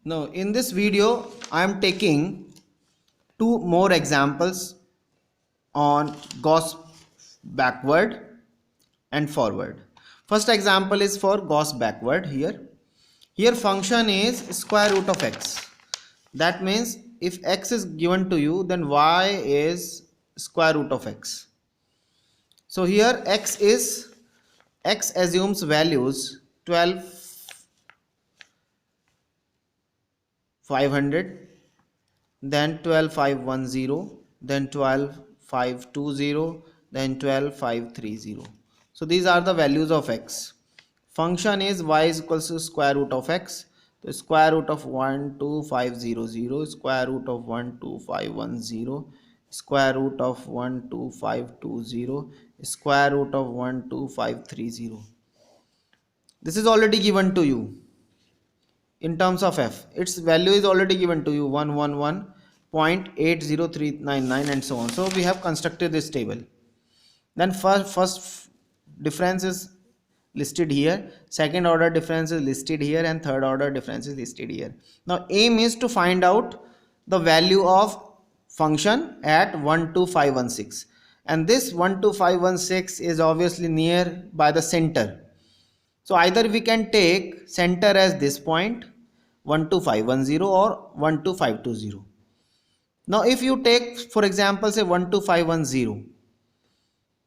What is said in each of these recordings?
Now, in this video, I am taking two more examples on Gauss backward and forward. First example is for Gauss backward here. Here function is square root of x. That means if x is given to you, then y is square root of x. So here x assumes values 12, 500, then 12,510, then 12,520, then 12,530. So these are the values of x. Function is y is equals to square root of x. The square root of 12500, square root of 12510, square root of 12520, square root of 12530. This is already given to you in terms of f. Its value is already given to you 111.80399 and so on. So we have constructed this table. Then first difference is listed here, second order difference is listed here, and third order difference is listed here. Now aim is to find out the value of function at 12516, and this 12516 is obviously near by the center. So either we can take center as this point 12510 or 12520. Now if you take for example say 12510,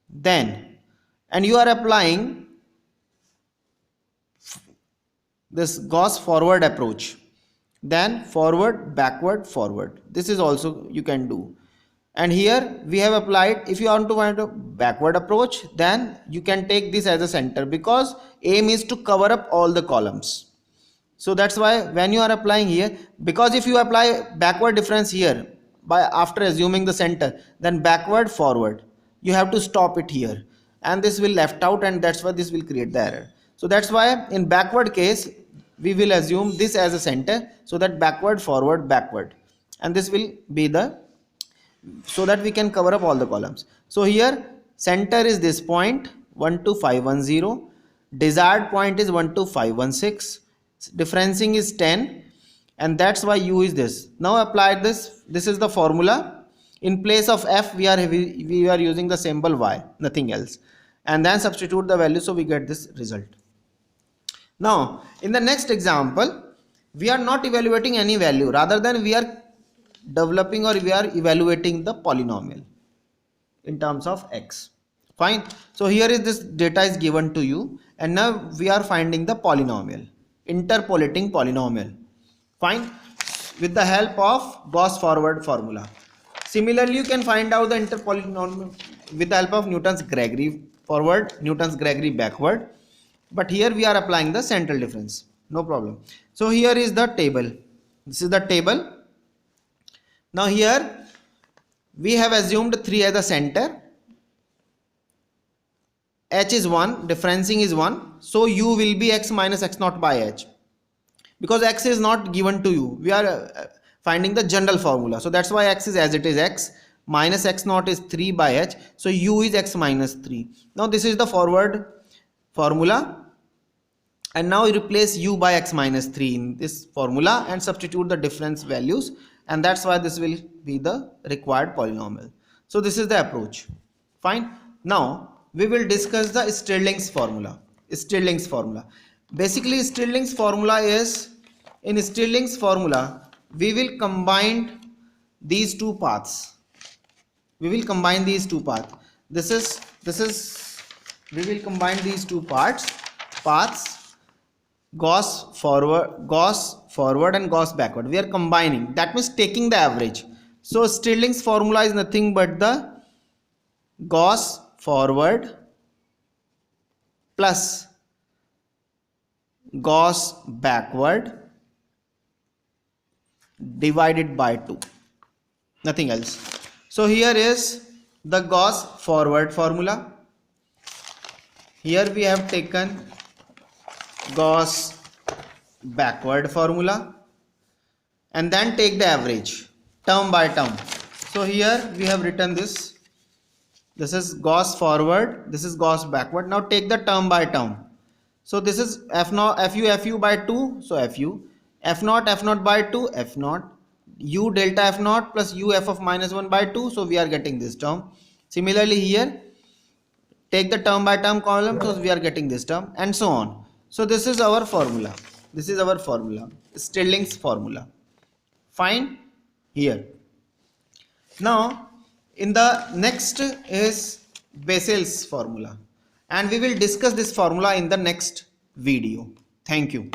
then and you are applying this Gauss forward approach, then forward, backward, forward, this is also you can do. And here we have applied, if you want to find a backward approach, then you can take this as a center, because aim is to cover up all the columns. So that's why when you are applying here, because if you apply backward difference here by after assuming the center, then backward, forward, you have to stop it here, and this will left out, and that's why this will create the error. So that's why in backward case we will assume this as a center, so that backward, forward, backward, and this will be the, so that we can cover up all the columns. So here center is this point 12510, desired point is 12516, differencing is 10, and that's why u is this. Now apply this. This is the formula. In place of f we are using the symbol y, nothing else, and then substitute the value, so we get this result. Now in the next example we are not evaluating any value, rather than we are developing or we are evaluating the polynomial in terms of x. Fine. So here is this data is given to you, and now we are finding the polynomial, interpolating polynomial. Fine, with the help of Gauss forward formula. Similarly you can find out the interpolynomial with the help of Newton's Gregory forward, Newton's Gregory backward, but here we are applying the central difference, no problem. So here is the table, this is the table. Now here we have assumed 3 as the center, h is 1, differencing is 1, so u will be x minus x naught by h, because x is not given to you, we are finding the general formula, so that's why x is as it is, x minus x naught is 3 by h, so u is x minus 3. Now this is the forward formula, and now you replace u by x minus 3 in this formula and substitute the difference values, and that's why this will be the required polynomial. So this is the approach. Fine. Now we will discuss the Stirling's formula. Stirling's formula. Basically Stirling's formula is, in Stirling's formula we will combine these two paths. We will combine these two paths. We will combine these two paths, Gauss forward and Gauss backward. We are combining, that means taking the average. So Stirling's formula is nothing but the Gauss forward plus Gauss backward divided by 2, nothing else. So here is the Gauss forward formula. Here we have taken Gauss backward formula, and then take the average term by term. So here we have written this is Gauss forward, this is Gauss backward. Now take the term by term. So this is f now fu by 2, so fu, f naught by 2, f naught u delta f naught plus u f of minus 1 by 2. So we are getting this term. Similarly here, take the term by term column, so we are getting this term, and so on. So this is our formula. This is our formula, Stirling's formula. Fine. Here now in the next is Bessel's formula, and we will discuss this formula in the next video. Thank you.